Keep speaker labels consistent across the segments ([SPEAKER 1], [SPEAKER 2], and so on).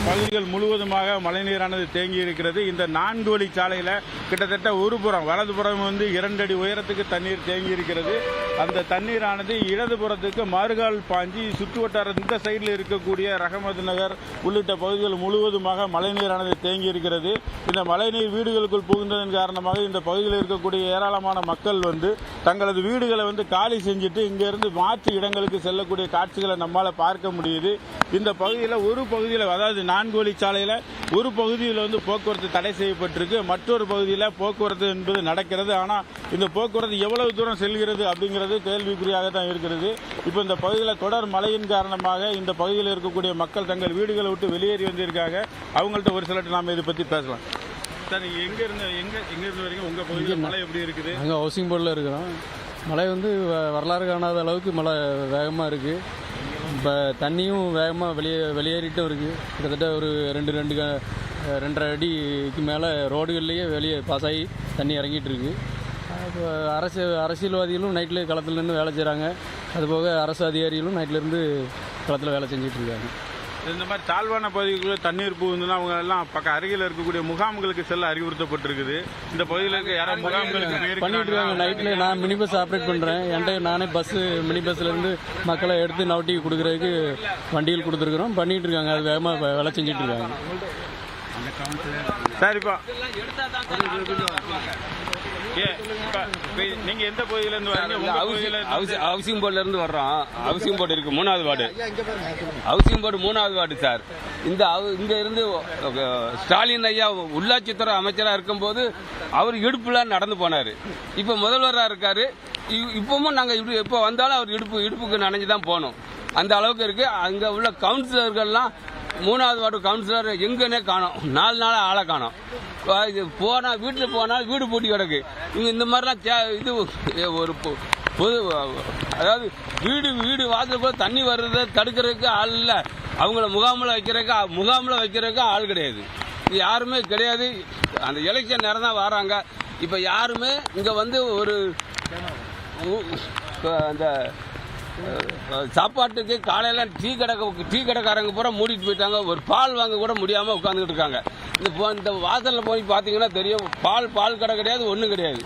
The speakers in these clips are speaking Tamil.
[SPEAKER 1] பகுதிகள் முழுவதுமாக மழைநீரானது தேங்கி இருக்கிறது. இந்த 4 வழி சாலையில் கிட்டத்தட்ட ஒரு புறம் வலதுபுறம் 2 அடி உயரத்துக்கு தண்ணீர் தேங்கி இருக்கிறது. அந்த தண்ணீரானது இடதுபுறத்துக்கு மறுகால் பாஞ்சி சுற்று வட்டார இந்த சைடில் இருக்கக்கூடிய ரஹமத் நகர் உள்ளிட்ட பகுதிகள் முழுவதுமாக மழைநீரானது தேங்கி இருக்கிறது. இந்த மழைநீர் வீடுகளுக்குள் புகுந்ததன் காரணமாக இந்த பகுதியில் இருக்கக்கூடிய ஏராளமான மக்கள் தங்களது வீடுகளை காலி செஞ்சுட்டு இங்கிருந்து மாற்று இடங்களுக்கு செல்லக்கூடிய காட்சிகளை நம்மால் பார்க்க முடியுது. இந்த பகுதியில் ஒரு பகுதியில், அதாவது 4 வழி சாலையில் ஒரு பகுதியில் போக்குவரத்து தடை செய்யப்பட்டிருக்கு. மற்றொரு பகுதியில் போக்குவரத்து என்பது நடக்கிறது. ஆனால் இந்த போக்குவரத்து எவ்வளவு தூரம் செல்கிறது அப்படிங்கிறது கேள்விக்குறியாக தான் இருக்கிறது. இப்போ இந்த பகுதியில் தொடர் மழையின் காரணமாக இந்த பகுதியில் இருக்கக்கூடிய மக்கள் தங்கள் வீடுகளை விட்டு வெளியேறி வந்திருக்காங்க. அவங்கள்ட்ட ஒரு சிலர் நாம் இதை பற்றி பேசலாம். சார், எங்கேருந்து வரைக்கும் உங்கள் பகுதியில் மழை எப்படி இருக்குது?
[SPEAKER 2] அங்கே ஹவுசிங் போர்டில் இருக்கிறோம். மழை வரலாறு காணாத அளவுக்கு மழை வேகமாக இருக்குது. இப்போ தண்ணியும் வேகமாக வெளியேறிட்டும் இருக்குது. கிட்டத்தட்ட ஒரு 2.5 அடிக்கு மேலே ரோடுகள்லேயே வெளியே பாஸ் ஆகி தண்ணி இறங்கிட்டு இருக்கு. இப்போ அரசியல்வாதிகளும் நைட்டில் களத்தில் நின்று வேலை செய்கிறாங்க. அதுபோக அரசு அதிகாரிகளும் நைட்லேருந்து களத்தில் வேலை செஞ்சுட்டு இருக்காங்க.
[SPEAKER 1] இந்த மாதிரி தாழ்வான பகுதிகளுக்கு தண்ணீர் புகுந்துன்னா அவங்க எல்லாம் பக்கம் அருகில் இருக்கக்கூடிய முகாம்களுக்கு செல்ல அறிவுறுத்தப்பட்டிருக்குது. இந்த பகுதியில் இருக்க யாரும் முகாம்களுக்கு
[SPEAKER 2] பண்ணிட்டு இருக்காங்க. நைட்டில் நான் மினி பஸ் ஆப்ரேட் பண்ணுறேன். என்கிட்ட நானே மினி பஸ்லேருந்து மக்களை எடுத்து நவட்டிக்கு கொடுக்குறதுக்கு வண்டிகள் கொடுத்துருக்குறோம். பண்ணிட்டு இருக்காங்க. அது வேகமாக வேலை செஞ்சுட்டு இருக்காங்க.
[SPEAKER 1] சரிப்பா, நீங்க எந்த பகுதியில இருந்து வரீங்க?
[SPEAKER 3] ஹவுசிங் போர்டுல இருந்து வர்றோம். ஹவுசிங் போர்டு இருக்கு 3வது வார்டு. ஹவுசிங் போர்டு 3வது வார்டு சார். இங்க இருந்து ஸ்டாலின் ஐயா உள்ளாட்சித்துறை அமைச்சராக இருக்கும்போது அவர் இடுப்புல நடந்து போனாரு. இப்ப முதல்வராக இருக்காரு. இப்பவும் நாங்க எப்போ வந்தாலும் அவர் இடுப்புக்கு நனைஞ்சுதான் போனோம். அந்த அளவுக்கு இருக்கு. அங்க உள்ள கவுன்சிலர்கள்லாம் 3வது வார்டு கவுன்சிலர் எங்கன்னே காணோம். 4 நாள் ஆளை காணோம். போனா வீட்டில் போனால் வீடு பூட்டி கிடக்கு. இங்க இந்த மாதிரிலாம் இது ஒரு பொது, அதாவது வீடு வாசல் கூட தண்ணி வர்றதை தடுக்கிறதுக்கு ஆள் இல்லை. அவங்கள முகாமில் வைக்கிறதுக்கு ஆள் கிடையாது. இது யாருமே கிடையாது. அந்த எலெக்ஷன் நேரம் தான் வராங்க. இப்போ யாருமே இங்கே ஒரு அந்த சாப்பாட்டுக்கு காலையில் டீ கடைக்காரங்க பூரா மூடிட்டு போயிட்டாங்க. ஒரு பால் வாங்க கூட முடியாமல் உட்காந்துக்கிட்டு இருக்காங்க. இந்த வாசலில் போய் பார்த்தீங்கன்னா தெரியும். பால் கடை கிடையாது, ஒன்றும் கிடையாது.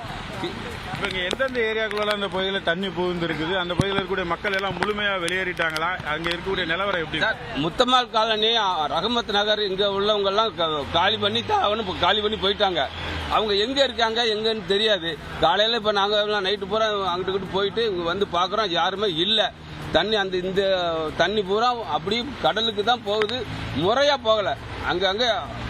[SPEAKER 1] இப்போ இங்கே எந்தெந்த ஏரியாக்குள்ள அந்த பகுதியில் தண்ணி புகுந்து இருக்குது? அந்த பகுதியில் இருக்கக்கூடிய மக்கள் எல்லாம் முழுமையாக வெளியேறிட்டாங்களா? அங்கே இருக்கக்கூடிய நிலவரம் எப்படி?
[SPEAKER 3] முத்தம்மாள் காலனி, ரஹமத் நகர், இங்கே உள்ளவங்க எல்லாம் காலி பண்ணி போயிட்டாங்க. அவங்க எங்க இருக்காங்க எங்கன்னு தெரியாது. காலையில இப்ப நாங்க நைட்டு பூரா அங்கிட்டு போயிட்டு இங்க பாக்குறோம். யாருமே இல்ல. தண்ணி இந்த தண்ணி பூரா அப்படி கடலுக்கு தான் போகுது. முறையா போகல. அங்க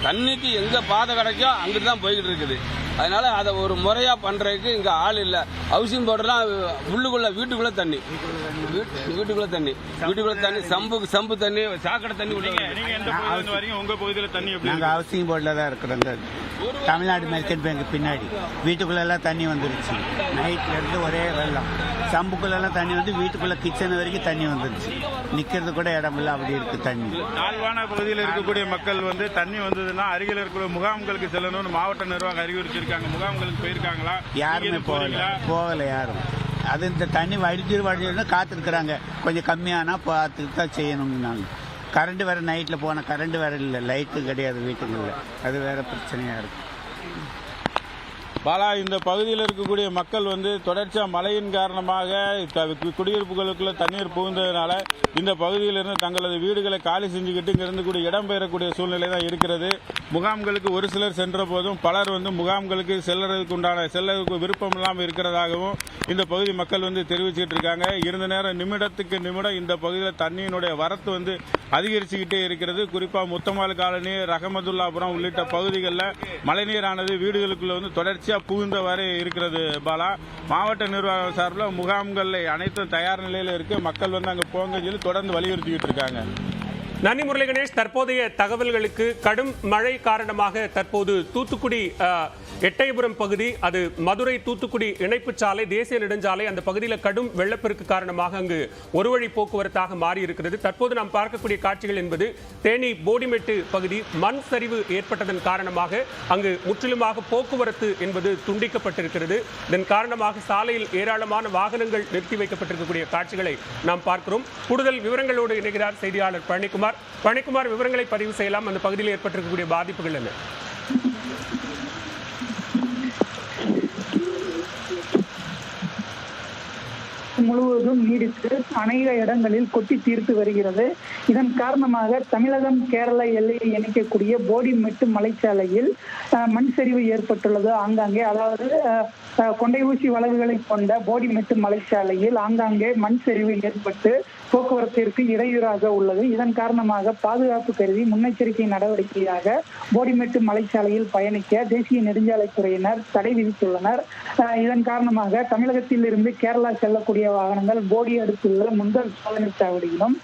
[SPEAKER 3] தண்ணிக்கு எங்க பாதை கிடைக்கோ அங்கிட்டு தான் போய்கிட்டு இருக்குது. அதனால அதை ஒரு முறையா பண்றதுக்கு இங்க ஆள் இல்ல. ஹவுசிங் போர்டுலாம் வீட்டுக்குள்ள தண்ணி சம்பு தண்ணி, சாக்கடை தண்ணி.
[SPEAKER 1] உங்க பகுதியில தண்ணி எப்படி?
[SPEAKER 4] நாங்க ஹவுசிங் போர்டில் தான் இருக்கிறோம். தமிழ்நாடு மெர்கன்ட் பேங்க் பின்னாடி வீட்டுக்குள்ளெல்லாம் தண்ணி வந்துருச்சு. நைட்ல இருந்து ஒரே வெள்ளம். சம்புக்குள்ளெல்லாம் தண்ணி வீட்டுக்குள்ள கிச்சன் வரைக்கும் தண்ணி வந்துருச்சு. நிக்கிறது கூட இடம் இல்லை, அப்படி இருக்கு தண்ணி.
[SPEAKER 1] தாழ்வான பகுதியில் இருக்கக்கூடிய மக்கள் தண்ணி வந்ததுன்னா அருகில் இருக்கிற முகாம்களுக்கு செல்லணும்னு மாவட்ட நிர்வாகம் அறிவுறுத்திருக்காங்க. முகாம்களுக்கு போயிருக்காங்களா?
[SPEAKER 4] யாருமே போகல யாரும். அது இந்த தண்ணி வடிஞ்சிருந்தா காத்திருக்கிறாங்க. கொஞ்சம் கம்மியானா பார்த்துட்டு தான் செய்யணும். நாங்கள் கரண்ட் வேற நைட்டில் போனால் கரண்ட் வேற இல்லை, லைட்டு கிடையாது வீட்டுக்குள்ள. அது வேற பிரச்சனையா இருக்கு.
[SPEAKER 1] பாலா, இந்த பகுதியில் இருக்கக்கூடிய மக்கள் தொடர்ச்சியாக மழையின் காரணமாக குடியிருப்புகளுக்குள்ள தண்ணீர் புகுந்ததுனால இந்த பகுதியிலிருந்து தங்களது வீடுகளை காலி செஞ்சுக்கிட்டு இங்கிருந்து கூட இடம்பெயரக்கூடிய சூழ்நிலை தான் இருக்கிறது. முகாம்களுக்கு ஒரு சிலர் சென்ற போதும் பலர் முகாம்களுக்கு செல்லறதுக்கு விருப்பம் இல்லாமல் இருக்கிறதாகவும் இந்த பகுதி மக்கள் தெரிவிச்சுட்டு இருக்காங்க. இருந்த நேரம் நிமிடத்துக்கு நிமிடம் இந்த பகுதியில் தண்ணியினுடைய வரத்து அதிகரிச்சுக்கிட்டே இருக்கிறது. குறிப்பாக முத்தம்மாள் காலனி, ரஹமதுல்லாபுரம் உள்ளிட்ட பகுதிகளில் மழைநீரானது வீடுகளுக்குள்ள தொடர்ச்சியாக புகுந்தவாறு இருக்கிறது. பாலா, மாவட்ட நிர்வாகம் சார்பில் முகாம்கள் அனைத்தும் தயார் நிலையில் இருக்கு. மக்கள் அங்கே போங்க சொல்லி தொடர்ந்து வலியுறுத்திக்கிட்டு இருக்காங்க.
[SPEAKER 5] நன்றி முரளி கணேஷ். தற்போதைய தகவல்களுக்கு கடும் மழை காரணமாக தற்போது தூத்துக்குடி எட்டயபுரம் பகுதி, அது மதுரை தூத்துக்குடி இணைப்பு சாலை, தேசிய நெடுஞ்சாலை, அந்த பகுதியில் கடும் வெள்ளப்பெருக்கு காரணமாக அங்கு ஒரு வழி போக்குவரத்தாக மாறி இருக்கிறது. தற்போது நாம் பார்க்கக்கூடிய காட்சிகள் என்பது தேனி போடிமெட்டு பகுதி மண் சரிவு ஏற்பட்டதன் காரணமாக அங்கு முற்றிலுமாக போக்குவரத்து என்பது துண்டிக்கப்பட்டிருக்கிறது. இதன் காரணமாக சாலையில் ஏராளமான வாகனங்கள் நிறுத்தி வைக்கப்பட்டிருக்கக்கூடிய காட்சிகளை நாம் பார்க்கிறோம். கூடுதல் விவரங்களோடு இணைகிறார் செய்தியாளர் பழனிக்குமார். பழனிக்குமார், விவரங்களை பதிவு செய்யலாம். அந்த பகுதியில் ஏற்பட்டிருக்கக்கூடிய பாதிப்புகள் என்ன?
[SPEAKER 6] முழுவதும் நீடித்து அநேக இடங்களில் கொட்டி தீர்த்து வருகிறது. இதன் காரணமாக தமிழகம் கேரள எல்லையை இணைக்கக்கூடிய போடிமெட்டு மலைச்சாலையில் மண் சரிவு ஏற்பட்டுள்ளது. ஆங்காங்கே, அதாவது கொண்டை ஊசி வளைவுகளை கொண்ட போடிமெட்டு மலைச்சாலையில் ஆங்காங்கே மண் சரிவு ஏற்பட்டு போக்குவரத்திற்கு இடையூறாக உள்ளது. இதன் காரணமாக பாதுகாப்பு கருதி முன்னெச்சரிக்கை நடவடிக்கையாக போடிமெட்டு மலைச்சாலையில் பயணிக்க தேசிய நெடுஞ்சாலைத்துறையினர் தடை விதித்துள்ளனர். இதன் காரணமாக தமிழகத்தில் இருந்து கேரளா செல்லக்கூடிய வாகனங்கள் போடி அடுத்துள்ள முந்தல் சோதனை சாவடியிலும்,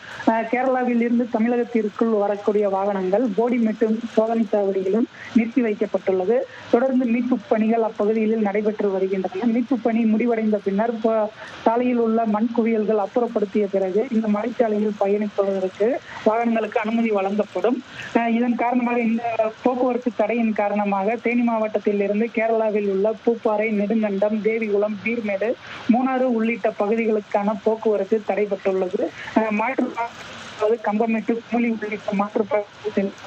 [SPEAKER 6] கேரளாவில் இருந்து தமிழகத்திற்குள் வரக்கூடிய வாகனங்கள் போடிமெட்டு சோதனை சாவடியிலும் நிறுத்தி வைக்கப்பட்டுள்ளது. தொடர்ந்து மீட்பு பணிகள் அப்பகுதியில் நடைபெற்று வருகின்றன. மீட்பு பணி முடிவடைந்த பின்னர் சாலையில் உள்ள மண் குவியல்கள் அப்புறப்படுத்திய பிறகு இந்த மலைச்சாலையில் பயணிப்பதற்கு வாகனங்களுக்கு அனுமதி வழங்கப்படும். இதன் காரணமாக இந்த போக்குவரத்து தடையின் காரணமாக தேனி மாவட்டத்தில் இருந்து கேரளாவில் உள்ள பூப்பாறை, நெடுங்கண்டம், தேவிகுளம், பீர்மேடு, மூணாறு உள்ளிட்ட பகுதிகளுக்கான போக்குவரத்து தடைபட்டுள்ளது. கம்பமெட்டு, குமுளி உள்ளிட்ட மாற்றுப்பாதைகளுக்கு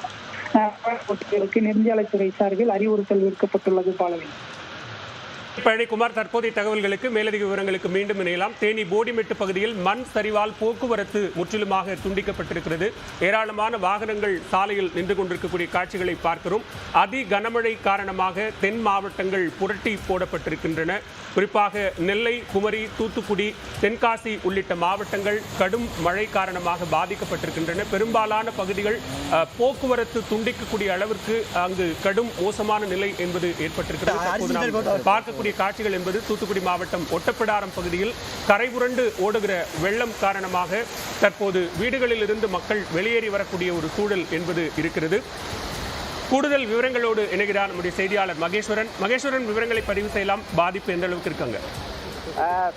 [SPEAKER 6] நெடுஞ்சாலைத்துறை சார்பில் அறிவுறுத்தல் விடுக்கப்பட்டுள்ளது. பாலவி
[SPEAKER 5] பழனிக்குமார், தற்போதைய தகவல்களுக்கு மேலதிக விவரங்களுக்கு மீண்டும் இணையலாம். தேனி போடிமெட்டு பகுதியில் மண் சரிவால் போக்குவரத்து முற்றிலுமாக துண்டிக்கப்பட்டிருக்கிறது. ஏராளமான வாகனங்கள் சாலையில் நின்று கொண்டிருக்கக்கூடிய காட்சிகளை பார்க்கிறோம். அதி கனமழை காரணமாக தென் மாவட்டங்கள் புரட்டி போடப்பட்டிருக்கின்றன. குறிப்பாக நெல்லை, குமரி, தூத்துக்குடி, தென்காசி உள்ளிட்ட மாவட்டங்கள் கடும் மழை காரணமாக பாதிக்கப்பட்டிருக்கின்றன. பெரும்பாலான பகுதிகள் போக்குவரத்து துண்டிக்கக்கூடிய அளவிற்கு அங்கு கடும் மோசமான நிலை என்பது ஏற்பட்டிருக்கிறது. பார்க்கக்கூடிய காட்சிகள் என்பது தூத்துக்குடி மாவட்டம் ஒட்டப்பிடாரம் பகுதியில் கரை புரண்டு ஓடுகிற வெள்ளம் காரணமாக தற்போது வீடுகளில் இருந்து மக்கள் வெளியேறி வரக்கூடிய ஒரு சூழல் என்பது இருக்கிறது. கூடுதல் விவரங்களோடு இணைகிறார் நம்முடைய செய்தியாளர் மகேஸ்வரன். விவரங்களை பதிவு செய்யலாம். பாதிப்பு எந்த அளவுக்கு இருக்காங்க?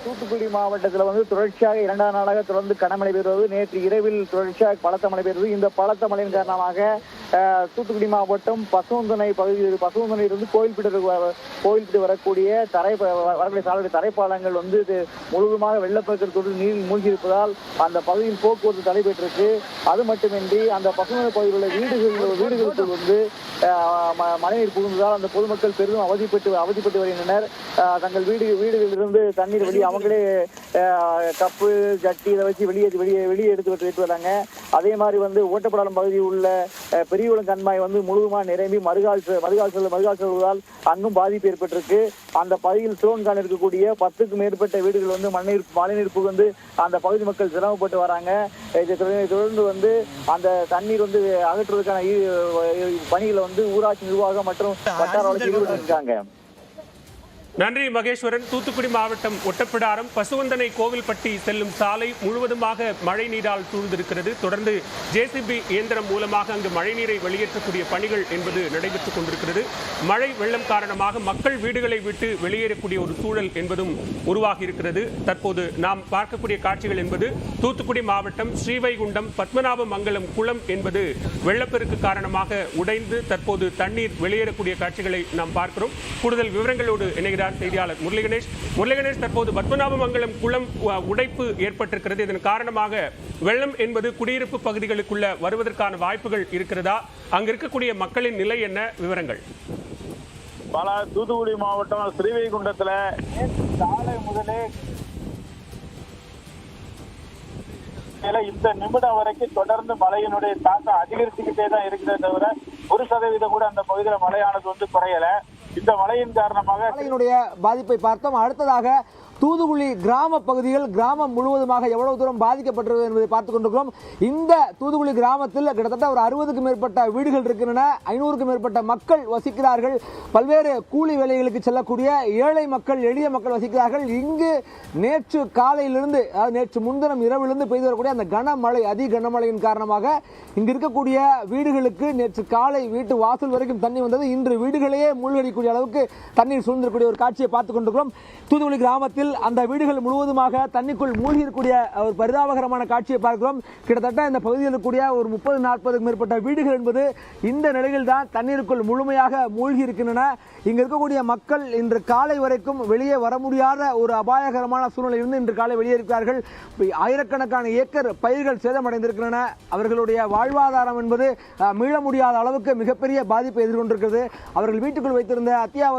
[SPEAKER 7] தூத்துக்குடி மாவட்டத்தில் தொடர்ச்சியாக 2ஆம் நாளாக தொடர்ந்து கனமழை பெறுவது. நேற்று இரவில் தொடர்ச்சியாக பலத்த மழை பெறுவது. இந்த பலத்த மழையின் காரணமாக தூத்துக்குடி மாவட்டம் பசுவந்தனை பகுதியில், பசுவந்தனையிலிருந்து கோயில்பட்டு வரக்கூடிய சாலையுடைய தரைப்பாலங்கள் முழுவதுமாக வெள்ளப்பெருக்கத்தோடு நீரில் மூழ்கி இருப்பதால் அந்த பகுதியில் போக்குவரத்து தடைபெற்றிருக்கு. அது மட்டுமின்றி அந்த பசுவந்தனை பகுதியில் உள்ள வீடுகளுக்கு மழைநீர் புகுந்ததால் அந்த பொதுமக்கள் பெரிதும் அவதிப்பட்டு வருகின்றனர். தங்கள் வீடுகளிலிருந்து தண்ணீர் வெளியே அவங்களே கப்பு, ஜட்டி இதை வச்சு வெளியே எடுத்து வராங்க. அதே மாதிரி ஓட்டப்படாலம் பகுதியில் உள்ள பெரியகுளம் கண்மாய் முழுவதுமாக நிரம்பி மறுகால் செல்வதால் அங்கும் பாதிப்பு ஏற்பட்டிருக்கு. அந்த பகுதியில் சோன்கான் இருக்கக்கூடிய 10க்கும் மேற்பட்ட வீடுகள் மழைநீர் புகுந்து அந்த பகுதி மக்கள் சிரமப்பட்டு வராங்க. இதை தொடர்ந்து அந்த தண்ணீர் அகற்றுவதற்கான பணிகளை ஊராட்சி நிர்வாகம் மற்றும் வட்டார வளர்ச்சி ஈடுபட்டு இருக்காங்க.
[SPEAKER 5] நன்றி மகேஸ்வரன். தூத்துக்குடி மாவட்டம் ஒட்டப்பிடாரம் பசுவந்தனை கோவில்பட்டி செல்லும் சாலை முழுவதுமாக மழை நீரால் சூழ்ந்திருக்கிறது. தொடர்ந்து ஜேசிபி இயந்திரம் மூலமாக அங்கு மழைநீரை வெளியேற்றக்கூடிய பணிகள் என்பது நடைபெற்றுக் கொண்டிருக்கிறது. மழை வெள்ளம் காரணமாக மக்கள் வீடுகளை விட்டு வெளியேறக்கூடிய ஒரு சூழல் என்பதும் உருவாகி இருக்கிறது. தற்போது நாம் பார்க்கக்கூடிய காட்சிகள் என்பது தூத்துக்குடி மாவட்டம் ஸ்ரீவைகுண்டம் பத்மநாப மங்கலம் குளம் என்பது வெள்ளப்பெருக்கு காரணமாக உடைந்து தற்போது தண்ணீர் வெளியேறக்கூடிய காட்சிகளை நாம் பார்க்கிறோம். கூடுதல் விவரங்களோடு இணைகிறார் செய்தியாளர் முரளிகணேஷ். தற்போது பத்மநாபமங்கலம் குளம் உடைப்பு ஏற்பட்டிருக்கிறது. இதன் காரணமாக வெள்ளம் என்பது குடியிருப்பு பகுதிகளுக்குள்ள வருவதற்கான வாய்ப்புகள் இருக்கிறதா? அங்க இருக்கக்கூடிய மக்களின் நிலை என்ன? விவரங்கள்.
[SPEAKER 1] தூத்துக்குடி மாவட்டம் ஸ்ரீவைகுண்டத்துல சாலை முதலே இந்த நிமிடம் வரைக்கும் தொடர்ந்து மழையினுடைய தாக்கம் அதிகரிச்சுக்கிட்டே தான் இருக்கிறதே தவிர 1% கூட அந்த பகுதியில் மழையானது குறையல. இந்த மழையின் காரணமாக
[SPEAKER 8] பாதிப்பை பார்த்தோம். அடுத்ததாக தூத்துக்குடி கிராம பகுதிகள், கிராமம் முழுவதுமாக எவ்வளவு தூரம் பாதிக்கப்பட்டிருக்கிறது என்பதை பார்த்துக் கொண்டிருக்கிறோம். இந்த தூத்துக்குடி கிராமத்தில் கிட்டத்தட்ட ஒரு 60க்கும் மேற்பட்ட வீடுகள் இருக்கின்றன. 500க்கும் மேற்பட்ட மக்கள் வசிக்கிறார்கள். பல்வேறு கூலி வேலைகளுக்கு செல்லக்கூடிய ஏழை மக்கள், எளிய மக்கள் வசிக்கிறார்கள். இங்கு நேற்று காலையிலிருந்து, நேற்று முன்தினம் இரவிலிருந்து பெய்து வரக்கூடிய அந்த கனமழை, அதி கனமழையின் காரணமாக இங்கு இருக்கக்கூடிய வீடுகளுக்கு நேற்று காலை வீட்டு வாசல் வரைக்கும் தண்ணி வந்தது. இன்று வீடுகளையே மூழ்கடிக்கூடிய அளவுக்கு தண்ணீர் சூழ்ந்திருக்கக்கூடிய ஒரு காட்சியை பார்த்துக் கொண்டிருக்கிறோம். தூத்துக்குடி கிராமத்தில் பகுதியில் அந்த வீடுகள் முழுவதுமாக தண்ணிக்குள் மூழ்கி இருக்கக்கூடிய ஒரு பரிதாபகரமான காட்சியை பார்க்கிறோம். கிட்டத்தட்ட இந்த பகுதியில் இருக்கக்கூடிய ஒரு 30-40க்கும் மேற்பட்ட வீடுகள் என்பது இந்த நிலையில் தான் தண்ணீருக்குள் முழுமையாக மூழ்கி இருக்கின்றன. இங்க இருக்கக்கூடிய மக்கள் இன்று காலை வரைக்கும் வெளியே வர முடியாத ஒரு அபாயகரமான சூழ்நிலை இருந்து இன்று காலை வெளியேறியிருக்கிறார்கள். ஆயிரக்கணக்கான ஏக்கர் பயிர்கள் சேதமடைந்திருக்கின்றன. அவர்களுடைய வாழ்வாதாரம் என்பது மீள முடியாத அளவுக்கு மிகப்பெரிய பாதிப்பை எதிர்கொண்டிருக்கிறது. அவர்கள் வீட்டுக்குள் வைத்திருந்த அத்தியாவசிய